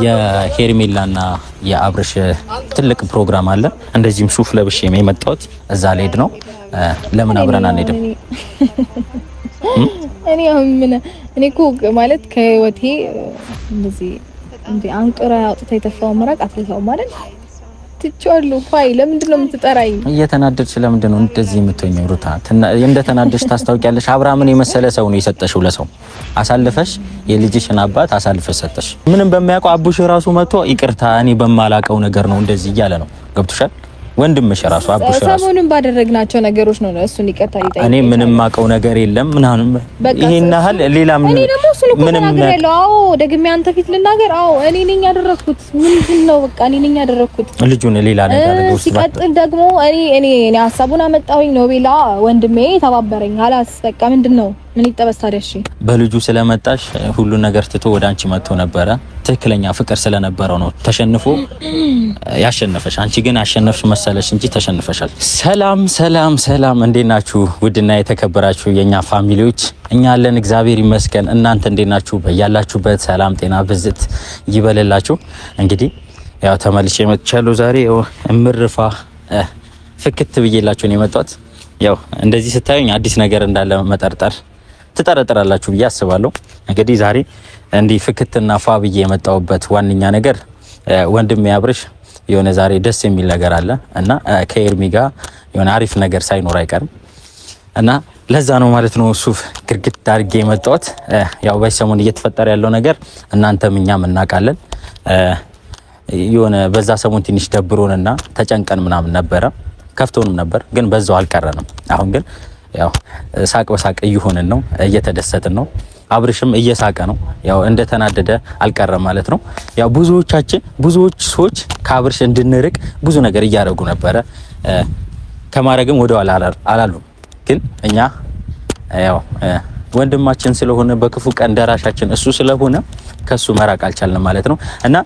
የሄርሜላና የአብርሽ ትልቅ ፕሮግራም አለ። እንደዚህም ሱፍ ለብሼ የመጣሁት እዛ ልሄድ ነው። ለምን አብረን አንሄድም? እኔ እኮ ማለት ከህይወቴ እንደዚህ አንቅራ አውጥታ የተፋው መራቅ አትተውም ማለት ትቻለሁ። ፋይ ለምንድን ነው የምትጠራኝ? እየተናደድሽ ለምንድን ነው እንደዚህ የምትሆኚው? ሩታ እንደተናደድሽ ታስታውቂያለሽ። አብርሃምን የመሰለ ሰው ነው የሰጠሽው ለሰው አሳልፈሽ፣ የልጅሽን አባት አሳልፈሽ ሰጠሽ። ምንም በሚያውቀው አቡሽ ራሱ መጥቶ ይቅርታ እኔ በማላውቀው ነገር ነው እንደዚህ እያለ ነው። ገብቶሻል? ወንድምሽ ራሱ አቡሽ ራሱ ሰሞኑን ባደረግናቸው ነገሮች ነው እሱን ይቅርታ ሊጠይቅ። እኔ ምንም ማውቀው ነገር የለም ምናምን ይሄን ያህል ሌላ እኔ ደግሞ እሱን እኮ ነገር ያለው አዎ፣ ደግሜ አንተ ፊት ልናገር። አዎ እኔ ነኝ ያደረኩት። ምንድን ነው በቃ እኔ ነኝ ያደረኩት። ልጁን ሌላ ነገር ነው። ሲቀጥል ደግሞ እኔ ሀሳቡን አመጣሁኝ ነው ቤላ ወንድሜ ተባበረኝ። አላስ በቃ ምንድን ነው ምን ይጠበስ ታዲያ? እሺ በልጁ ስለመጣሽ ሁሉ ነገር ትቶ ወደ አንቺ መጥቶ ነበረ። ትክክለኛ ፍቅር ስለነበረው ነው ተሸንፎ ያሸነፈሽ። አንቺ ግን አሸነፍሽ መሰለሽ እንጂ ተሸንፈሻል። ሰላም ሰላም ሰላም፣ እንዴት ናችሁ? ውድና የተከበራችሁ የኛ ፋሚሊዎች፣ እኛ አለን እግዚአብሔር ይመስገን። እናንተ እንዴት ናችሁ? በያላችሁበት ሰላም ጤና ብዝት ይበልላችሁ። እንግዲህ ያው ተመልሼ መጥቻለሁ። ዛሬ እምርፋ ፍክት ብዬላችሁ ነው የመጣሁት። ያው እንደዚህ ስታዩኝ አዲስ ነገር እንዳለ መጠርጠር ትጠረጥራላችሁ ብዬ አስባለሁ። እንግዲህ ዛሬ እንዲህ ፍክትና ፋ ብዬ የመጣሁበት ዋነኛ ነገር ወንድሜ አብርሽ የሆነ ዛሬ ደስ የሚል ነገር አለ እና ከኤርሚ ጋር የሆነ አሪፍ ነገር ሳይኖር አይቀርም እና ለዛ ነው ማለት ነው ሱፍ ግርግት አድርጌ የመጣሁት። ያው በሰሞን እየተፈጠረ ያለው ነገር እናንተም እኛም እናውቃለን። የሆነ በዛ ሰሞን ትንሽ ደብሮንና ተጨንቀን ምናምን ነበረ፣ ከፍቶንም ነበር፣ ግን በዛው አልቀረንም። አሁን ግን ያው ሳቅ በሳቅ እየሆንን ነው፣ እየተደሰትን ነው። አብርሽም እየሳቀ ነው። ያው እንደተናደደ አልቀረም ማለት ነው። ያው ብዙዎች ሰዎች ከአብርሽ እንድንርቅ ብዙ ነገር እያደረጉ ነበረ። ከማረግም ወደ ኋላ አላሉ። ግን እኛ ያው ወንድማችን ስለሆነ በክፉ ቀን ደራሻችን እሱ ስለሆነ ከሱ መራቅ አልቻልንም ማለት ነው። እና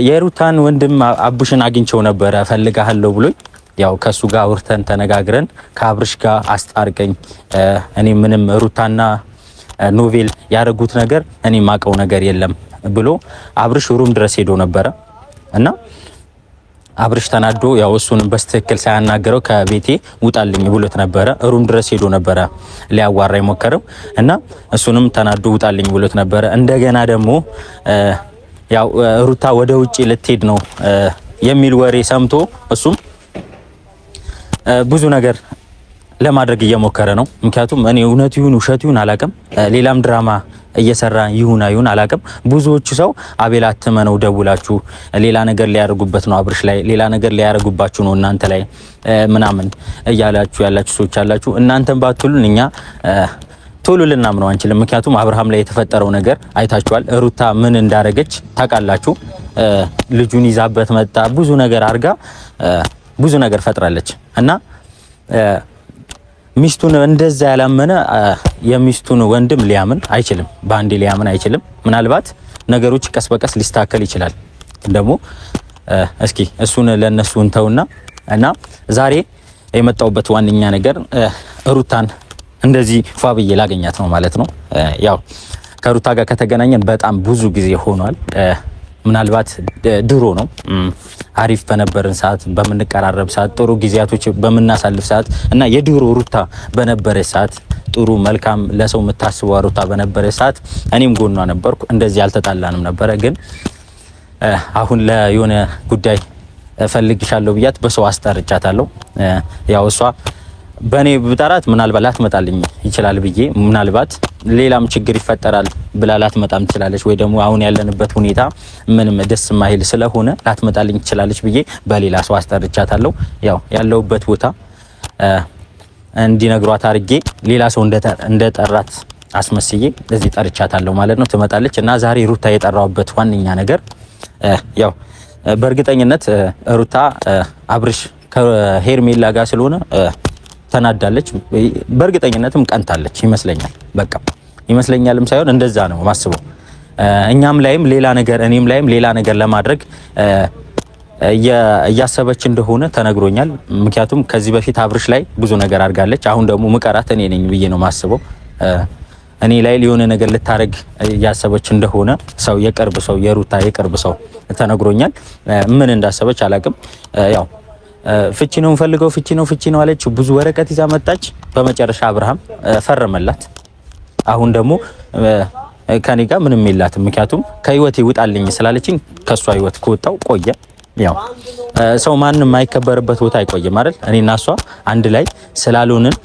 የሩታን ወንድም አቡሽን አግኝቸው ነበረ ፈልጋለሁ ብሎኝ ያው ከሱ ጋር አውርተን ተነጋግረን ከአብርሽ ጋር አስጣርቀኝ፣ እኔ ምንም ሩታና ኖቬል ያደረጉት ነገር እኔ ማቀው ነገር የለም ብሎ አብርሽ ሩም ድረስ ሄዶ ነበረ እና አብርሽ ተናዶ ያው እሱንም በስትክክል ሳያናገረው ከቤቴ ውጣልኝ ብሎት ነበረ። ሩም ድረስ ሄዶ ነበረ ሊያዋራ የሞከረው እና እሱንም ተናዶ ውጣልኝ ብሎት ነበረ። እንደገና ደግሞ ያው ሩታ ወደ ውጪ ልትሄድ ነው የሚል ወሬ ሰምቶ እሱም ብዙ ነገር ለማድረግ እየሞከረ ነው። ምክንያቱም እኔ እውነት ይሁን ውሸት ይሁን አላቅም፣ ሌላም ድራማ እየሰራ ይሁን አይሁን አላቅም። ብዙዎቹ ሰው አቤል አትመነው ደውላችሁ ሌላ ነገር ሊያደርጉበት ነው አብርሽ ላይ፣ ሌላ ነገር ሊያደርጉባችሁ ነው እናንተ ላይ ምናምን እያላችሁ ያላችሁ ሰዎች አላችሁ። እናንተም ባትሉን እኛ ቶሎ ልናምነው አንችልም። ምክንያቱም አብርሃም ላይ የተፈጠረው ነገር አይታችኋል። ሩታ ምን እንዳረገች ታውቃላችሁ። ልጁን ይዛበት መጣ፣ ብዙ ነገር አርጋ ብዙ ነገር ፈጥራለች እና ሚስቱን እንደዛ ያላመነ የሚስቱን ወንድም ሊያምን አይችልም፣ በአንዴ ሊያምን አይችልም። ምናልባት ነገሮች ቀስ በቀስ ሊስተካከል ይችላል። ደግሞ እስኪ እሱን ለነሱ እንተውና እና ዛሬ የመጣውበት ዋነኛ ነገር ሩታን እንደዚህ ፏብዬ ላገኛት ነው ማለት ነው። ያው ከሩታ ጋር ከተገናኘን በጣም ብዙ ጊዜ ሆኗል። ምናልባት ድሮ ነው አሪፍ በነበርን ሰዓት፣ በምንቀራረብ ሰዓት፣ ጥሩ ጊዜያቶች በምናሳልፍ ሰዓት እና የድሮ ሩታ በነበረች ሰዓት፣ ጥሩ መልካም ለሰው የምታስበው ሩታ በነበረች ሰዓት እኔም ጎኗ ነበርኩ። እንደዚህ አልተጣላንም ነበረ። ግን አሁን ለየሆነ ጉዳይ ፈልግሻለሁ ብያት በሰው አስጠርቻታለሁ። ያው እሷ በኔ ብጠራት ምናልባት ላትመጣልኝ ይችላል ብዬ ምናልባት ሌላም ችግር ይፈጠራል ብላ ላትመጣም ትችላለች፣ ወይ ደግሞ አሁን ያለንበት ሁኔታ ምንም ደስ ማይል ስለሆነ ላትመጣልኝ ትችላለች ብዬ በሌላ ሰው አስጠርቻታለሁ። ያው ያለውበት ቦታ እንዲነግሯት አድርጌ ሌላ ሰው እንደጠራት አስመስዬ እዚህ ጠርቻታለሁ ማለት ነው። ትመጣለች እና ዛሬ ሩታ የጠራውበት ዋነኛ ነገር ያው በእርግጠኝነት ሩታ አብርሽ ከሄርሜላ ጋር ስለሆነ ተናዳለች። በእርግጠኝነትም ቀንታለች ይመስለኛል። በቃ ይመስለኛልም ሳይሆን እንደዛ ነው ማስበው። እኛም ላይም ሌላ ነገር እኔም ላይም ሌላ ነገር ለማድረግ እያሰበች እንደሆነ ተነግሮኛል። ምክንያቱም ከዚህ በፊት አብርሽ ላይ ብዙ ነገር አድርጋለች። አሁን ደግሞ ምቀራት እኔ ነኝ ብዬ ነው ማስበው። እኔ ላይ ሊሆነ ነገር ልታረግ ያሰበች እንደሆነ ሰው የቅርብ ሰው የሩታ የቅርብ ሰው ተነግሮኛል። ምን እንዳሰበች አላቅም። ያው ፍቺ ነው ፈልገው ፍቺ ነው አለች። ብዙ ወረቀት ይዛ መጣች። በመጨረሻ አብርሃም ፈረመላት። አሁን ደግሞ ከኔ ጋር ምንም የላትም። ምክንያቱም ከህይወቴ ውጣልኝ ስላለችኝ ከሷ ህይወት ከወጣው ቆየ። ያው ሰው ማንም የማይከበርበት ቦታ አይቆይም አይደል? እኔና እሷ አንድ ላይ ስላልሆንን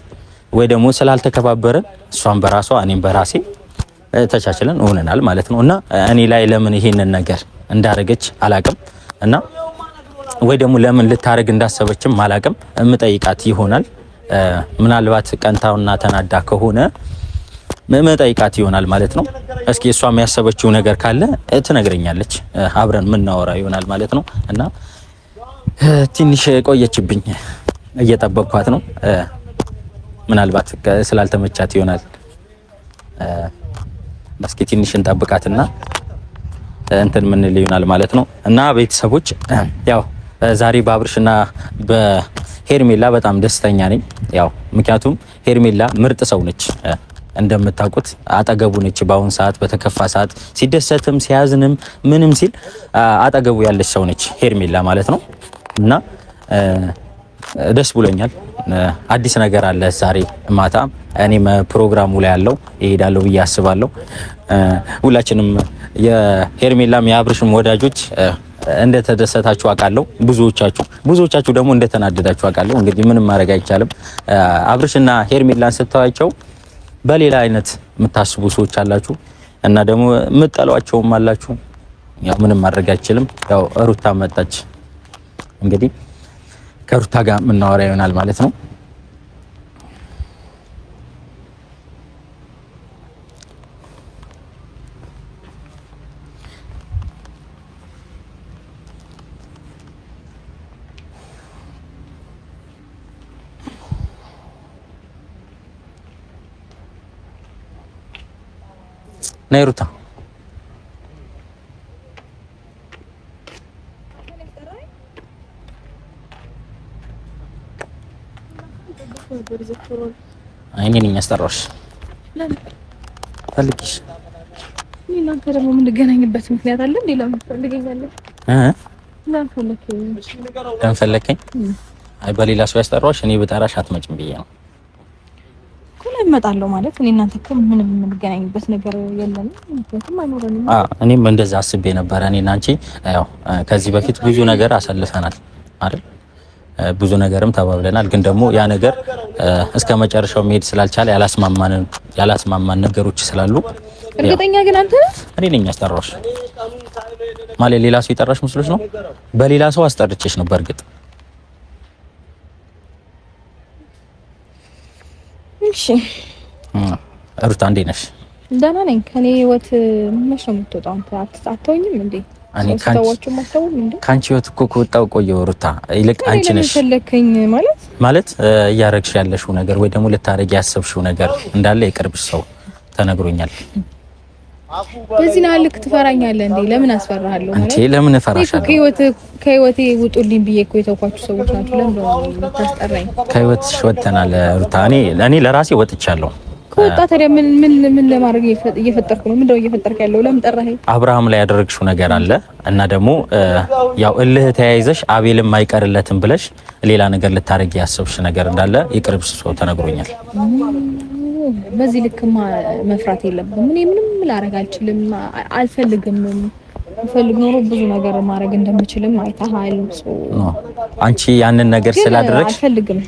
ወይ ደግሞ ስላልተከባበርን እሷን በራሷ እኔም በራሴ ተቻችለን ሆነናል ማለት ነው። እና እኔ ላይ ለምን ይሄንን ነገር እንዳረገች አላቅም እና ወይ ደግሞ ለምን ልታረግ እንዳሰበችም አላቅም። እምጠይቃት ይሆናል። ምናልባት ቀንታውና ተናዳ ከሆነ መጠይቃት ይሆናል ማለት ነው። እስኪ እሷ የሚያሰበችው ነገር ካለ ትነግረኛለች። አብረን ምናወራ ይሆናል ማለት ነው። እና ትንሽ ቆየችብኝ፣ እየጠበቅኳት ነው። ምናልባት ስላልተመቻት ይሆናል። እስኪ ትንሽ እንጠብቃትና እንትን ምን ይሆናል ማለት ነው። እና ቤተሰቦች ያው ዛሬ በአብርሽና በሄርሜላ በጣም ደስተኛ ነኝ። ያው ምክንያቱም ሄርሜላ ምርጥ ሰው ነች። እንደምታውቁት አጠገቡ ነች። በአሁን ሰዓት በተከፋ ሰዓት ሲደሰትም ሲያዝንም ምንም ሲል አጠገቡ ያለች ሰው ነች ሄርሜላ ማለት ነው። እና ደስ ብሎኛል። አዲስ ነገር አለ ዛሬ ማታ። እኔም ፕሮግራሙ ላይ ያለው እሄዳለሁ ብዬ አስባለሁ። ሁላችንም የሄርሜላም የአብርሽም ወዳጆች እንደተደሰታችሁ አውቃለሁ። ብዙዎቻችሁ ደግሞ እንደተናደዳችሁ አውቃለሁ። እንግዲህ ምንም ማድረግ አይቻልም። አብርሽና ሄርሜላን ስታዩቸው በሌላ አይነት የምታስቡ ሰዎች አላችሁ እና ደግሞ የምጠሏቸውም አላችሁ። ያው ምንም ማድረግ አይችልም። ያው ሩታ መጣች። እንግዲህ ከሩታ ጋር የምናወራ ይሆናል ማለት ነው። ነይ ሩታ። እኔ ነኝ ያስጠራሁሽ። ፈልጊሽ። እናንተ ደግሞ የምንገናኝበት ምክንያት አለ እንዴ? ለምን ፈልገኛለህ? ለምን ፈለከኝ? አይ በሌላ ሰው ያስጠራሁሽ። እኔ ብጠራሽ አትመጭም ብዬ ነው። እመጣለሁ ማለት እኔ እናንተ እኮ ምንም የምንገናኝበት ነገር የለም፣ ምክንያቱም አይኖረንም። እኔም እንደዛ አስቤ ነበር። እኔና አንቺ ያው ከዚህ በፊት ብዙ ነገር አሳልፈናል አይደል? ብዙ ነገርም ተባብለናል። ግን ደግሞ ያ ነገር እስከ መጨረሻው መሄድ ስላልቻለ ያላስማማን ነገሮች ስላሉ እርግጠኛ ግን አንተ እኔ ነኝ ያስጠራሁሽ ማለት ሌላ ሰው የጠራሽ መስሎሽ ነው? በሌላ ሰው አስጠርቼሽ ነው በእርግጥ። እሺ ሩታ እንዴት ነሽ? ደህና ነኝ። ከኔ ህይወት መች ነው የምትወጣው? አንተ አትተወኝም እንዴ? እኔ ካንቺ ህይወት እኮ ከወጣው ቆየሁ ሩታ። ይልቅ አንቺ ነሽ ፈለከኝ ማለት እያረግሽ ያለሽው ነገር ወይ ደግሞ ልታረጊ ያሰብሽው ነገር እንዳለ የቅርብሽ ሰው ተነግሮኛል። በዚህ ነው ልክ ትፈራኛለህ እንዴ? ለምን አስፈራሃለሁ ማለት እንዴ? ለምን እፈራሻለሁ? ከህይወቴ ውጡልኝ ብዬ እኮ የተውኳችሁ ሰዎች ናችሁ። ለምን ነው ታስጠራኝ? ከህይወትሽ ወጥተናል ሩታ። እኔ ለራሴ ወጥቻለሁ። ከወጣ ታዲያ ምን ለማድረግ እየፈጠርኩ ነው? ምንድነው እየፈጠርክ ያለው? ለምን ጠራኸኝ? አብርሃም ላይ ያደረግሽው ነገር አለ እና ደግሞ ያው እልህ ተያይዘሽ አቤልም አይቀርለትም ብለሽ ሌላ ነገር ልታረጊ ያሰብሽ ነገር እንዳለ የቅርብሽ ሰው ተነግሮኛል። በዚህ ልክማ መፍራት የለብንም። እኔ ምንም ላረግ አልችልም፣ አልፈልግም። ፈልግ ኖሮ ብዙ ነገር ማድረግ እንደምችልም አይተሃል። አንቺ ያንን ነገር ስላደረግሽ አልፈልግም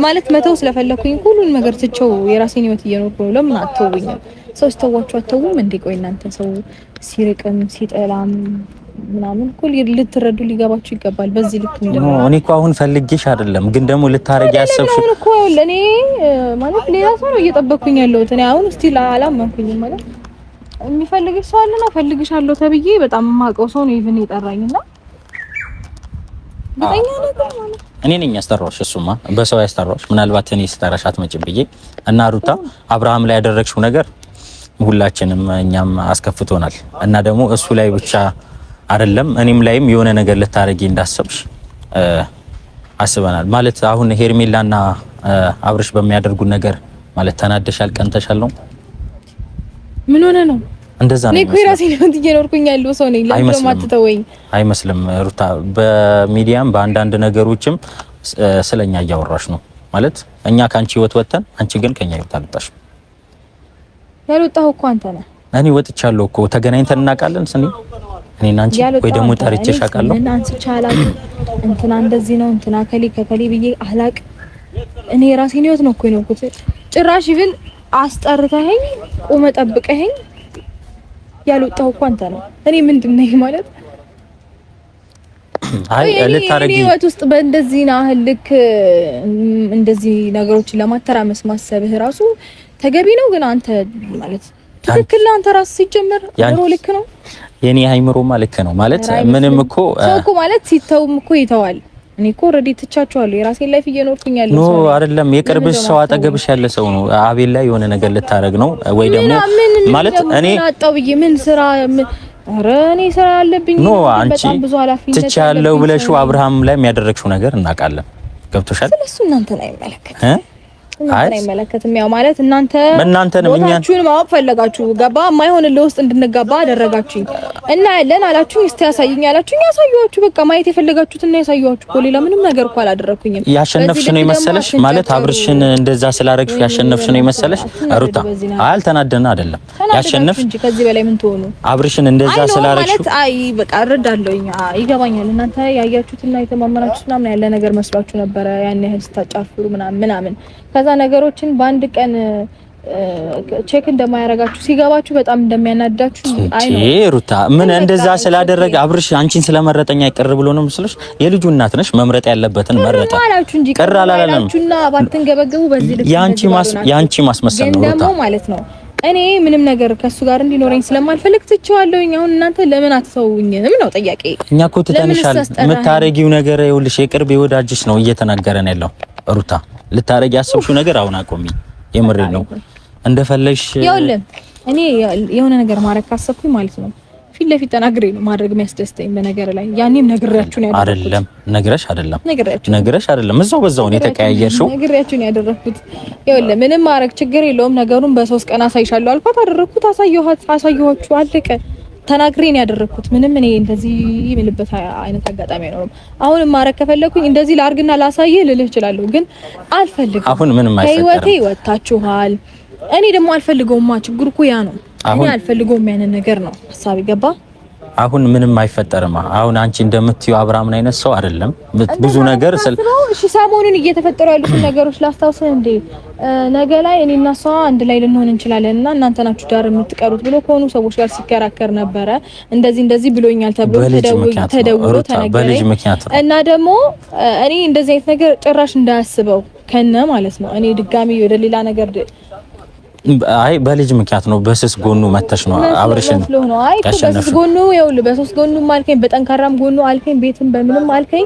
ማለት መተው ስለፈለኩኝ ሁሉን ነገር ትቼው የራሴን ህይወት እየኖርኩ ነው። ለምን አትተውኝም? ሰው ሲተዋችሁ አትተውም እንዴ? ቆይ እናንተ ሰው ሲርቅም ሲጠላም ምናምን እኮ ልትረዱ ሊገባችሁ ይገባል። በዚህ ልክ እንደው እኔ እኮ አሁን ፈልጌሽ አይደለም፣ ግን ደግሞ ልታረጊ ያሰብሽው እኮ ለኔ ማለት ሌላ ሰው ነው እየጠበቅኩኝ ያለሁት። እኔ አሁን እስቲ አላመንኩኝም ማለት የሚፈልግሽ ሰው አለና ፈልግሻለሁ ተብዬ በጣም የማውቀው ሰው ነው ኢቭን የጠራኝና በጣም ነገር ማለት እኔ ነኝ ያስጠራሁሽ። እሱማ በሰው ያስጠራሁሽ ምናልባት እኔ ስጠራሽ አትመጭም ብዬ እና ሩታ አብርሃም ላይ ያደረግሽው ነገር ሁላችንም እኛም አስከፍቶናል እና ደግሞ እሱ ላይ ብቻ አይደለም እኔም ላይም የሆነ ነገር ልታረጊ እንዳሰብሽ አስበናል። ማለት አሁን ሄርሜላና አብርሽ በሚያደርጉ ነገር ማለት ተናደሻል፣ ቀንተሻል ነው ምን ሆነ ነው እንደዛ ነው። እኔ ራሴን ህይወት እየኖርኩኝ ያለው ሰው ነኝ። ለምን ማትተወኝ? አይመስልም ሩታ። በሚዲያም በአንዳንድ ነገሮችም ስለኛ እያወራሽ ነው ማለት እኛ ካንቺ ህይወት ወጥተን አንቺ ግን ከኛ ህይወት አልወጣሽ። ያልወጣው እኮ አንተ ነህ። እኔ ወጥቻለሁ እኮ ተገናኝተን እናውቃለን። እኔና አንቺ ወይ ደግሞ ጠርቼሽ አውቃለሁ። እና አንስቻለሁ እንትና እንደዚህ ነው እንትና ከከሊ ብዬ አላቅ። እኔ ራሴን ህይወት ነው እኮ የኖርኩት። ጭራሽ ይብል አስጠርተኸኝ ቆመ ጠብቀኸኝ ያልወጣው እኮ አንተ ነህ። እኔ ምንድነው ማለት አይ ለታረጊ ህይወት ውስጥ በእንደዚህ ነው ልክ እንደዚህ ነገሮችን ለማተራመስ ማሰብህ ራሱ ተገቢ ነው። ግን አንተ ማለት ትክክል ነው። አንተ ራስህ ሲጀመር ነው ልክ ነው። የኔ አይምሮማ ልክ ነው ማለት ምንም እኮ ሰው እኮ ማለት ሲተውም እኮ ይተዋል። እኔ እኮ ኦሬዲ ትቻቸዋለሁ። የራሴን ላይፍ እየኖርኩኝ ያለው ሰው ነው አይደለም። የቅርብሽ ሰው አጠገብሽ ያለ ሰው ነው። አቤል ላይ የሆነ ነገር ልታረግ ነው ወይ ደግሞ ማለት እኔ አጣው ብዬ ምን ስራ ኧረ እኔ ስራ ያለብኝ በጣም ብዙ ኃላፊነት ትቻለው ብለሽው አብርሃም ላይ የሚያደርግሽው ነገር እናውቃለን። ገብቶሻል? ስለሱ እናንተ ላይ አይመለከትም። አይመለከትም። ያው ማለት እናንተንም እኛን ማወቅ ፈለጋችሁ ገባ የማይሆንልህ ውስጥ እንድንጋባ አደረጋችሁኝ እና ያለን አላችሁኝ። እስቲ ያሳዩኝ አላችሁኝ። ያሳዩዋችሁ በቃ ማየት የፈለጋችሁትና ያሳዩዋችሁ እኮ ሌላ ምንም ነገር እኮ አላደረኩኝም። ያሸነፍሽ ነው የመሰለሽ ማለት አብርሽን እንደዛ ስላረግሽ ያሸነፍሽ ነው የመሰለሽ ሩታ? አልተናደና አይደለም ያሸነፍሽ እንጂ ከዚህ በላይ ምን ትሆኑ? አብርሽን እንደዛ ስላረግሽ ማለት አይ በቃ እረዳለሁኝ፣ ይገባኛል። እናንተ ያያችሁትና የተማመናችሁት ምናምን ያለ ነገር መስሏችሁ ነበረ ያን ያህል ስታጫፍሩ ምናምን ከዛ ነገሮችን በአንድ ቀን ቼክ እንደማያረጋችሁ ሲገባችሁ በጣም እንደሚያናዳችሁ አይኑ ሩታ ምን እንደዛ ስላደረገ አብርሽ አንቺን ስለመረጠኝ አይቀር ብሎ ነው መስሎሽ? የልጁ እናት ነሽ፣ መምረጥ ያለበትን መረጠ። ቀር አላላችሁና ባትንገበገቡ በዚህ ልክ ያንቺ ማስመሰል ነው ሩታ ማለት ነው። እኔ ምንም ነገር ከሱ ጋር እንዲኖረኝ ስለማልፈልግ ትቼዋለሁኝ። አሁን እናንተ ለምን አትተውኝም ነው ጥያቄ። እኛ እኮ ትተንሻል። የምታረጊው ነገር ይኸውልሽ የቅርብ የወዳጅሽ ነው እየተናገረን ያለው ሩታ። ልታረጊ ያሰብሽው ነገር አሁን አቆሚ። የምሬ ነው እንደፈለግሽ ይኸውልህ። እኔ የሆነ ነገር ማድረግ ካሰብኩኝ ማለት ነው ፊት ለፊት ተናግሬ ነው ማድረግ የሚያስደስተኝ በነገር ላይ። ያኔም ነግሬያችሁ ነው ያደረኩት። አይደለም ነግረሽ አይደለም እዛው በዛው ነው የተቀያየርሽው። ነግሬያችሁ ነው ያደረኩት። ይኸውልህ ምንም ማድረግ ችግር የለውም። ነገሩን በ3 ቀን አሳይሻለሁ አልኳት፣ አደረኩት። አሳየኋችሁ አለቀ። ተናግሬን ያደረኩት ምንም እኔ እንደዚህ የምልበት አይነት አጋጣሚ አይኖርም። አሁን ማረክ ከፈለኩኝ እንደዚህ ላርግና ላሳየ ልልህ እችላለሁ፣ ግን አልፈልግም። አሁን ምንም አይፈጠርም። ህይወቴ ወጣችኋል። እኔ ደግሞ አልፈልገውማ። ችግሩ እኮ ያ ነው። እኔ አልፈልገውም ያንን ነገር ነው ሐሳብ ይገባ። አሁን ምንም አይፈጠርም። አሁን አንቺ እንደምትዩ አብርሃምን አይነት ሰው አይደለም። ብዙ ነገር እሺ ሰሞኑን እየተፈጠሩ ያሉት ነገሮች ላስታውስህ እንዴ? ነገ ላይ እኔና እሷ አንድ ላይ ልንሆን እንችላለንና እናንተ ናችሁ ዳር የምትቀሩት ብሎ ከሆኑ ሰዎች ጋር ሲከራከር ነበረ። እንደዚህ ብሎኛል ተብሎ ተደውሎ ተነገረኝ እና ደግሞ እኔ እንደዚህ አይነት ነገር ጭራሽ እንዳያስበው ከነ ማለት ነው እኔ ድጋሚ ወደ ሌላ ነገር አይ በልጅ ምክንያት ነው። በስስ ጎኑ መተሽ ነው አብርሽን በስስ ጎኑ ይኸውልህ፣ በሶስት ጎኑ አልከኝ፣ በጠንካራም ጎኑ አልከኝ፣ ቤትም በምንም አልከኝ።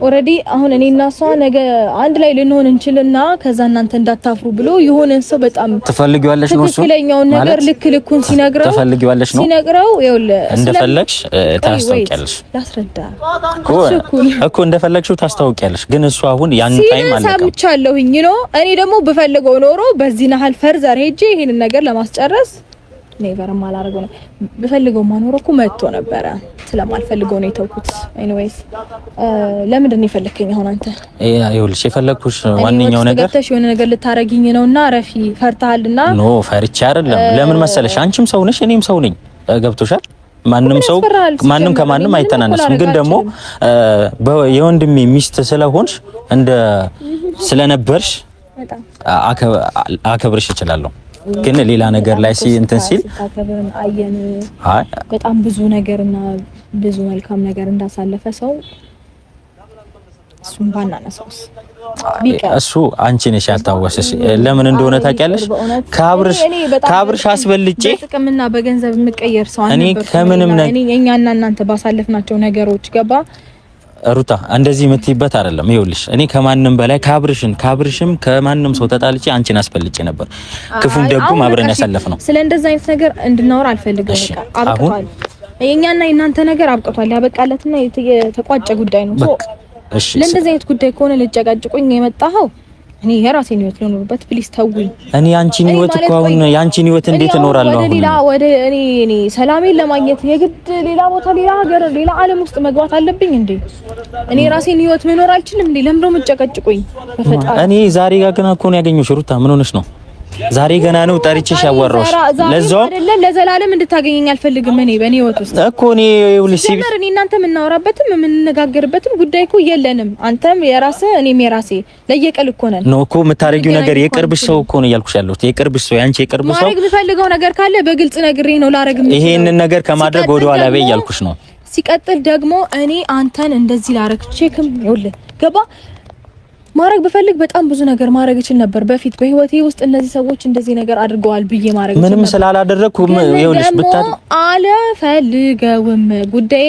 ኦሬዲ አሁን እኔና እሷ ነገ አንድ ላይ ልንሆን እንችልና ከዛ እናንተ እንዳታፍሩ ብሎ የሆነ ሰው በጣም ትፈልጊዋለሽ ነው እሱ ትክክለኛውን ነገር ልኩን ሲነግረው ትፈልጊዋለሽ ነው ሲነግረው ይኸውልህ እንደፈለግሽ ታስታውቂያለሽ። ላስረዳ እኮ እንደፈለግሽው ታስታውቂያለሽ። ግን እሱ አሁን ያን ታይም አለቀ ሰምቻለሁኝ ነው። እኔ ደግሞ ብፈልገው ኖሮ በዚህ ናህል ፈርዘር ሄጄ ይሄንን ነገር ለማስጨረስ ኔቨርም አላረገው ነው። በፈልገው ማኖር እኮ መጥቶ ነበረ። ስለማልፈልገው ነው የተውኩት። ኤኒዌይስ ለምንድን ነው የፈለከኝ አሁን አንተ? ይኸውልሽ የፈለኩሽ ዋንኛው ነገር ተሽ የሆነ ነገር ልታረጊኝ ነውና ረፊ ፈርታልና ኖ ፈርቻ አይደለም። ለምን መሰለሽ አንቺም ሰው ነሽ እኔም ሰው ነኝ። ገብቶሻል? ማንም ከማንም አይተናነስም። ግን ደግሞ የወንድሜ ሚስት ስለሆንሽ ስለነበርሽ አከብርሽ እችላለሁ። ግን ሌላ ነገር ላይ እንትን ሲል በጣም ብዙ ነገርና ብዙ መልካም ነገር እንዳሳለፈ ሰው እሱን ባናነሳውስ እሱ አንቺ ነሽ ያልታወሰሽ። ለምን እንደሆነ ታውቂያለሽ? ከአብርሽ አስበልጬ በጥቅምና በገንዘብ የምቀየር ሰው እኔ ከምንም እኛና እናንተ ባሳለፍናቸው ነገሮች ገባ ሩታ እንደዚህ የምትይበት አይደለም። ይኸውልሽ እኔ ከማንም በላይ ከአብርሽም ከማንም ሰው ተጣልቼ አንቺን አስፈልጬ ነበር። ክፉም ደጉም አብረን ያሳለፍነው። ስለ እንደዛ አይነት ነገር እንድናወራ አልፈልግም። አብቅቷል። የኛና የናንተ ነገር አብቅቷል። ያበቃለትና የተቋጨ ጉዳይ ነው። እሺ ለእንደዚህ አይነት ጉዳይ ከሆነ ልጨቃጭቁኝ የመጣኸው እኔ የራሴን ህይወት ልኖርበት ፕሊስ ተውኝ። እኔ አንቺን ህይወት እኮ አሁን ያንቺን ህይወት እንዴት እኖራለሁ? ወደ እኔ ሰላሜን ለማግኘት የግድ ሌላ ቦታ፣ ሌላ ሀገር፣ ሌላ ዓለም ውስጥ መግባት አለብኝ እንዴ? እኔ ራሴን ህይወት መኖር አልችልም እንዴ? ለምን ነው የምጨቀጭቁኝ? በፈጣሪ እኔ ዛሬ ጋር ገና እኮ ነው ያገኘሁሽ ሩታ። ምን ሆነሽ ነው? ዛሬ ገና ነው ጠርቼሽ ያወራሁሽ። ለዛው አይደለም ለዘላለም እንድታገኘኝ አልፈልግም። እኔ በእኔ ህይወት ውስጥ እኮ እኔ ይኸውልሽ ሲቪ እኔ እናንተ የምናወራበትም የምንነጋገርበትም ጉዳይ እኮ የለንም። አንተም የራስህ እኔም የራሴ ለየቀል እኮ ነን ነው እኮ የምታረጊው ነገር የቅርብሽ ሰው እኮ ነው እያልኩሽ ያለሁት። የቅርብሽ ሰው ያንቺ የቅርብ ሰው ማድረግ የምፈልገው ነገር ካለ በግልጽ ነግሬ ነው ላረግ የምችለው። ይሄንን ነገር ከማድረግ ወደ ኋላ በይ እያልኩሽ ነው። ሲቀጥል ደግሞ እኔ አንተን እንደዚህ ላረግ ቼክም ይኸውልህ ገባ ማረግ በፈልግ በጣም ብዙ ነገር ማረግ እችል ነበር በፊት በህይወቴ ውስጥ እነዚህ ሰዎች እንደዚህ ነገር አድርገዋል ብዬ ማረግ ምንም ስላላደረኩ ይኸውልሽ ብታይ አልፈልገውም። ጉዳይ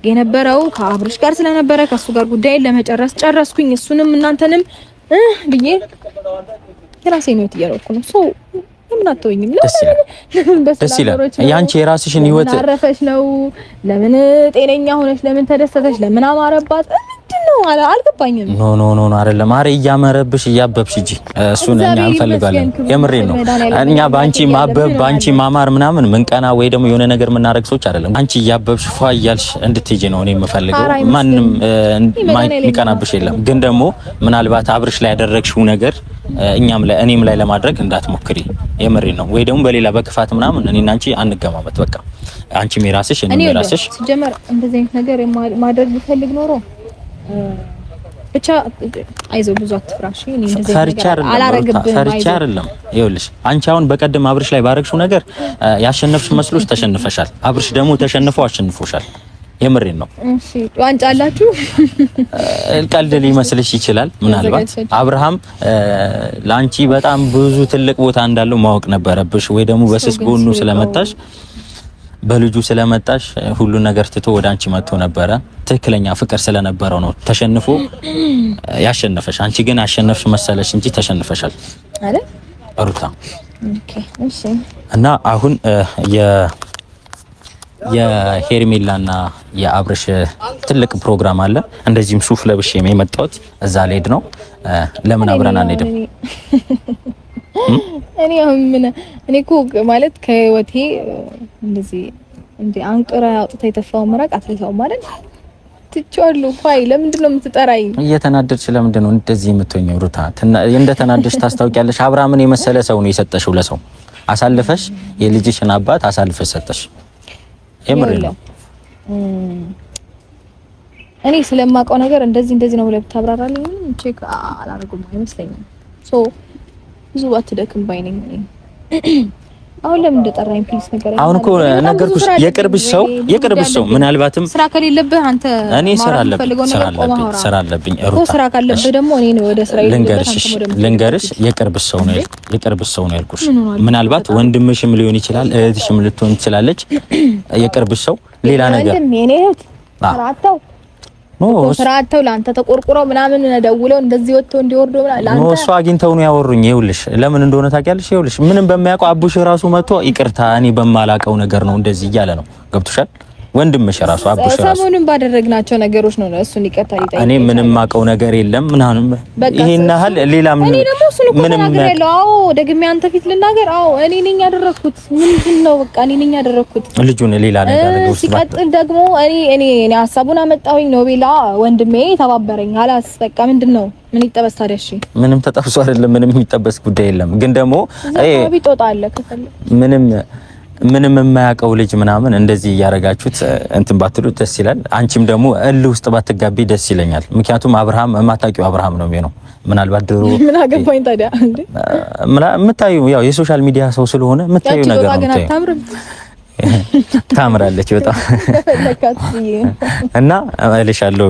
የነበረው ከአብርሽ ጋር ስለነበረ ከሱ ጋር ጉዳይ ለመጨረስ ጨረስኩኝ። እሱንም እናንተንም ብዬ የራሴን ህይወት እየኖርኩ ነው። ሶ ለምን አትወኝም? ደስ ይላል። ያንቺ የራስሽን ህይወት አረፈሽ ነው። ለምን ጤነኛ ሆነሽ ለምን ተደሰተሽ ለምን አማረባት ምንድነው አልገባኝም። ኖ አይደለም። አረ እያመረብሽ እያበብሽ እንጂ እሱን እኛ እንፈልጋለን። የምሬን ነው። እኛ ባንቺ ማበብ ባንቺ ማማር ምናምን ምንቀና ወይ ደግሞ የሆነ ነገር የምናረግ ሰዎች አይደለም። አንቺ እያበብሽ ፏ እያልሽ እንድትሄጂ ነው እኔ የምፈልገው። ማንም የሚቀናብሽ የለም። ግን ደግሞ ምናልባት አብርሽ ላይ ያደረግሽው ነገር እኔም ላይ ለማድረግ እንዳትሞክሪ። የምሬን ነው። ወይ ደግሞ በሌላ በክፋት ምናምን እኔና አንቺ አንገማመት። በቃ አንቺም የራስሽ እኔም የራስሽ ሲጀመር እንደዚህ አይነት ነገር ማድረግ ቢፈልግ ኖሮ ብቻ አይዞህ ብዙ አትፍራሽ። እኔ እንደዚህ ነገር አላረግብህም። ፈርቻ አይደለም። ይኸውልሽ አንቺ አሁን በቀደም አብርሽ ላይ ባረግሽው ነገር ያሸነፍሽ መስሎሽ ተሸንፈሻል። አብርሽ ደግሞ ተሸንፎ አሸንፎሻል። የምሬን ነው። እሺ ዋንጫ አላችሁ። ቀልድ ሊመስልሽ ይችላል። ምናልባት አብርሃም ላንቺ በጣም ብዙ ትልቅ ቦታ እንዳለው ማወቅ ነበረብሽ። ወይ ደግሞ በስስ ጎኑ ስለመጣሽ በልጁ ስለመጣሽ ሁሉ ነገር ትቶ ወደ አንቺ መጥቶ ነበረ። ትክክለኛ ፍቅር ስለነበረው ነው ተሸንፎ ያሸነፈሽ። አንቺ ግን አሸነፍሽ መሰለሽ እንጂ ተሸንፈሻል አይደል ሩታ? ኦኬ እሺ። እና አሁን የሄርሜላና የአብርሽ ትልቅ ፕሮግራም አለ። እንደዚህም ሱፍ ለብሼ የመጣሁት እዛ ልሄድ ነው። ለምን አብረን አንሄድም? እኔ እኮ ማለት ከህይወቴ እንደዚህ እንደ አንቅራ አውጥታ የተፋው መራቅ አትለታውም አይደል? ትቻለሁ። ፋይ ለምንድን ነው የምትጠራኝ? እየተናደድሽ ለምንድን ነው እንደዚህ የምትሆኚው ሩታ? እንደተናደድሽ ታስታውቂያለሽ። አብርሃምን የመሰለ ሰው ነው የሰጠሽው ለሰው አሳልፈሽ። የልጅሽን አባት አሳልፈሽ ሰጠሽ። የምር ነው። እኔ ስለማውቀው ነገር እንደዚህ ነው ብለህ ብታብራራልኝ ቼክ አላደርግም አይመስለኝም። ሶ ብዙ አትደክም ባይነኝ። አሁን ለምን እንደጠራኝ ፕሊስ ነገር አሁን እኮ ነገርኩሽ። የቅርብሽ ሰው ምናልባትም ስራ ከሌለብህ አንተ እኔ ስራ አለብኝ ሩታ። ስራ ካለብህ ደግሞ እኔ ነው ወደ ስራ ልንገርሽ የቅርብሽ ሰው ነው ያልኩሽ። ምናልባት ወንድምሽም ሊሆን ይችላል፣ እህትሽም ልትሆን ትችላለች። የቅርብሽ ሰው ሌላ ነገር ወንድም የኔ እህት ስራአተው ላንተ ተቆርቁረው ምናምን ደውለው እንደዚህ ወጥቶ እንዲወርዱ ላንተ ነው እሱ አግኝተው ነው ያወሩኝ። ይኸውልሽ ለምን እንደሆነ ታውቂያለሽ? ይኸውልሽ ምንም በሚያውቀው አቡሽ ራሱ መጥቶ ይቅርታ እኔ በማላውቀው ነገር ነው እንደዚህ እያለ ነው። ገብቶሻል? ወንድምሽ ራሱ አቡሽ ራሱ ሰሞኑን ባደረግናቸው ነገሮች ነው እሱን ይቅርታ ሊጠይቅ። እኔ ምንም ማውቀው ነገር የለም ምናምን ይሄን ያህል ሌላ ምንም ነገር የለው። አዎ ደግሜ አንተ ፊት ልናገር። አዎ እኔ ነኝ ያደረኩት። ምንድን ነው በቃ እኔ ነኝ ያደረኩት። ልጁን ሌላ ነገር አድርገው ሲቀጥል ደግሞ እኔ ሀሳቡን አመጣሁኝ ኖቤላ ወንድሜ ተባበረኝ። አላስ በቃ ምንድን ነው ምን ይጠበስ ታዲያ? እሺ ምንም ተጠብሶ አይደለም። ምንም የሚጠበስ ጉዳይ የለም። ግን ደግሞ ቢጦጣ አለ ከፈለ ምንም የማያውቀው ልጅ ምናምን እንደዚህ እያረጋችሁት እንትን ባትሉ ደስ ይላል። አንቺም ደግሞ እልህ ውስጥ ባትጋቢ ደስ ይለኛል። ምክንያቱም አብርሃም የማታውቂው አብርሃም ነው የሚሆነው። ምናልባት ድሮ ምን አገባኝ ታዲያ እንዴ? የምታዩ ያው የሶሻል ሚዲያ ሰው ስለሆነ የምታዩ ነገር ነው። ታምራለች በጣም እና እልሻለሁ።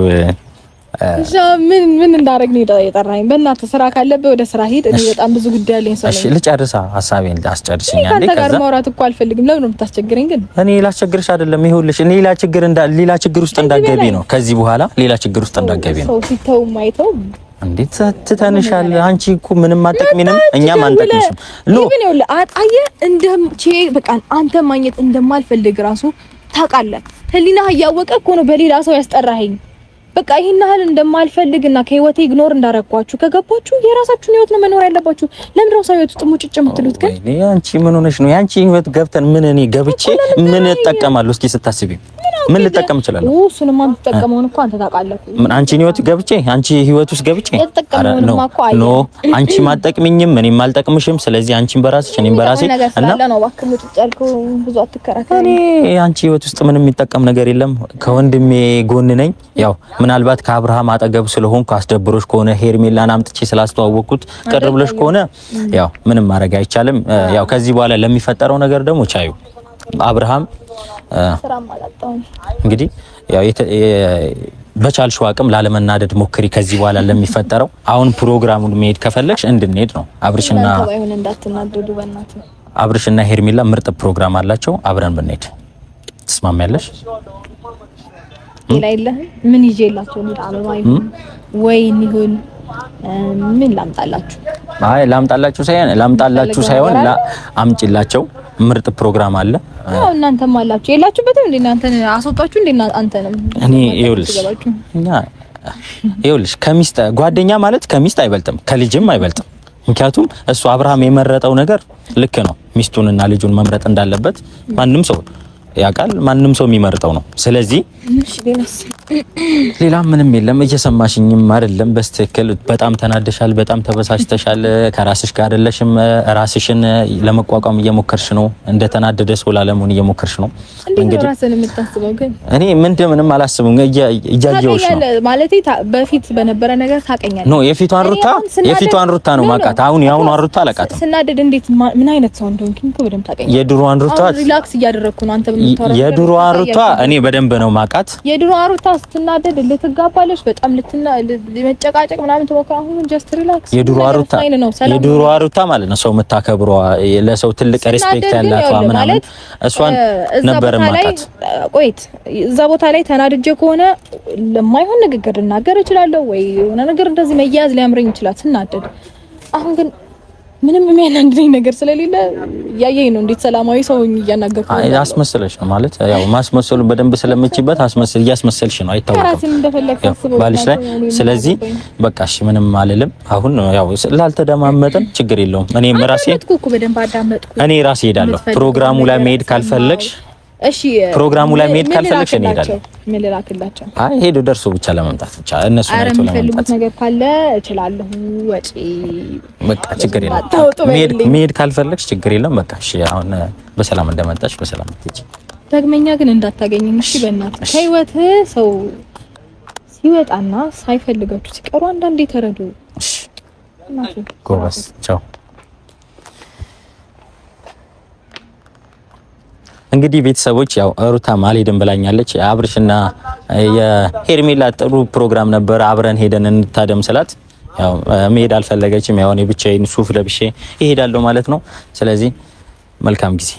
ምን እንዳደረግ ነው የጠራኸኝ? በእናትህ ስራ ካለብህ ወደ ስራ ሂድ። እኔ በጣም ብዙ ጉዳይ አለኝ። እሺ ልጨርሳ፣ ሀሳቤን አስጨርሽኝ። አንዴ ከዛ ጋር ማውራት እኮ አልፈልግም። ለምን ነው የምታስቸግረኝ? ግን እኔ ላስቸግርሽ አይደለም። ይኸውልሽ እኔ ሌላ ችግር ውስጥ እንዳትገቢ ነው። ከዚህ በኋላ ሌላ ችግር ውስጥ እንዳትገቢ ነው። ሰው ሲተው ማይተው እንዴት ትተንሻል? አንቺ እኮ ምንም አጠቅሚንም እኛም አንጠቅምሽም። ግን ይኸውልህ አጣየ በቃ አንተ ማግኘት እንደማልፈልግ ራሱ ታውቃለህ። ህሊናህ እያወቀ እኮ ነው በሌላ ሰው ያስጠራኸኝ። በቃ ይሄን ያህል እንደማልፈልግና ከህይወቴ ኢግኖር እንዳረኳችሁ ከገባችሁ የራሳችሁን ህይወት ነው መኖር ያለባችሁ። ለምን ነው ሰው ህይወት ውስጥ ሙጭጭ የምትሉት? ግን እኔ አንቺ ምን ሆነሽ ነው? ያንቺ ህይወት ገብተን ምን እኔ ገብቼ ምን እጠቀማለሁ? እስኪ ስታስቢ ምን ልጠቀም እችላለሁ? እሱንማ የምትጠቀመውን እኮ አንተ ታውቃለህ። ምን አንቺን ህይወት ገብቼ አንቺ ህይወት ውስጥ ገብቼ ኖ አንቺ ማጠቅምኝም እኔም አልጠቅምሽም። ስለዚህ አንቺን በራስሽ እኔም በራሴ እና ነው እባክህ ሙጭጭ ያልከው ብዙ አትከራከር። እኔ አንቺ ህይወት ውስጥ ምንም የሚጠቀም ነገር የለም። ከወንድሜ ጎን ነኝ። ያው ምናልባት ከአብርሃም አጠገብ ስለሆንኩ አስደብሮሽ ከሆነ ሄርሜላን አምጥቼ ስላስተዋወቅኩት ቅር ብለሽ ከሆነ ያው ምንም ማድረግ አይቻልም። ያው ከዚህ በኋላ ለሚፈጠረው ነገር ደግሞ ቻዩ አብርሃም እንግዲህ ያው በቻልሽው አቅም ላለመናደድ ሞክሪ። ከዚህ በኋላ ለሚፈጠረው አሁን ፕሮግራሙን መሄድ ከፈለግሽ እንድንሄድ ነው። አብርሽና ሄርሜላ ምርጥ ፕሮግራም አላቸው። አብረን ብንሄድ ትስማሚያለሽ? ሌላ የለህም? ምን ይዤላችሁ ነው? አበባ ይሁን ወይን ይሁን ምን ላምጣላችሁ? አይ ላምጣላችሁ ሳይሆን አምጪላቸው። ምርጥ ፕሮግራም አለ። አዎ እናንተም አላችሁ። የላችሁበትም እንዴ? እናንተን አስወጣችሁ እንዴ? አንተንም እኔ ይኸውልሽ ከሚስት ጓደኛ ማለት ከሚስት አይበልጥም ከልጅም አይበልጥም። ምክንያቱም እሱ አብርሃም የመረጠው ነገር ልክ ነው። ሚስቱንና ልጁን መምረጥ እንዳለበት ማንም ሰው ያውቃል። ማንም ሰው የሚመርጠው ነው። ስለዚህ ሌላ ምንም የለም። እየሰማሽኝም አይደለም? በስትክክል በጣም ተናደሻል፣ በጣም ተበሳጭተሻል። ከራስሽ ጋር አይደለሽም። ራስሽን ለመቋቋም እየሞከርሽ ነው። እንደተናደደ ሰው ላለመሆን እየሞከርሽ ነው። እንግዲህ ራስን የምታስበው ግን እኔ ምንም አላስብም። እያየሁሽ ነው ማለት በፊት በነበረ ነገር ታውቀኛለህ። ኖ የፊቷን ሩታ ነው ማውቃት። አሁን ያሁን ሩታ አላውቃትም። ስናደድ እንዴት ምን አይነት ሰው እንደሆንኩኝ እኮ በደንብ ታውቀኛለህ። የድሮዋን ሩታ ሪላክስ እያደረኩ ነው። አንተ የድሮዋን ሩታ እኔ በደንብ ነው ማውቃት። የድሮዋን ሩታ ስትናደድ ልትጋባለሽ በጣም ለመጨቃጨቅ ምናምን ተሞክራ። አሁን ጀስት ሪላክስ። የድሮዋ ሩታ ማለት ነው ሰው የምታከብሯ፣ ለሰው ትልቅ ሪስፔክት ያላት ምናምን እሷን ነበር ማውቃት። ቆይት እዛ ቦታ ላይ ተናድጄ ከሆነ ለማይሆን ንግግር ልናገር እችላለሁ ወይ የሆነ ነገር እንደዚህ መያዝ ሊያምረኝ ይችላል ስናደድ። አሁን ግን ምንም የሚያናድደኝ ነገር ስለሌለ ያየኝ ነው። እንዴት ሰላማዊ ሰው እያናገርኩ ነው? አስመስለሽ ነው ማለት ያው ማስመሰሉ በደንብ ስለምችበት እያስመሰልሽ ነው። አይታወቅም ባልሽ ላይ። ስለዚህ በቃ እሺ ምንም አልልም። አሁን ያው ስላልተደማመጥን ችግር የለውም። እኔ ራሴ ሄዳለሁ። ፕሮግራሙ ላይ መሄድ ካልፈለግሽ እሺ ፕሮግራሙ ላይ መሄድ ካልፈለግሽ እኔ ሄዳለሁ። ምን ልላክላቸው? አይ ሄዶ ደርሶ ብቻ ለመምጣት ብቻ እነሱ ነው ለመምጣት። የሚፈልጉት ነገር ካለ እችላለሁ። ወጪ በቃ ችግር የለም። መሄድ ካልፈለግሽ ችግር የለም። በቃ እሺ አሁን በሰላም እንደመጣሽ በሰላም ትሄጂ። ዳግመኛ ግን እንዳታገኘኝ እሺ። በእናትህ ከህይወት ሰው ሲወጣና ሳይፈልጋችሁ ሲቀሩ አንዳንዴ ተረዱ። እሺ ጎበዝ ቻው። እንግዲህ ቤተሰቦች ያው ሩታም አልሄድም ብላኛለች። አብርሽና የሄርሜላ ጥሩ ፕሮግራም ነበር፣ አብረን ሄደን እንታደም ስላት ያው መሄድ አልፈለገችም። ያው እኔ ብቻዬን ሱፍ ለብሼ እሄዳለሁ ማለት ነው። ስለዚህ መልካም ጊዜ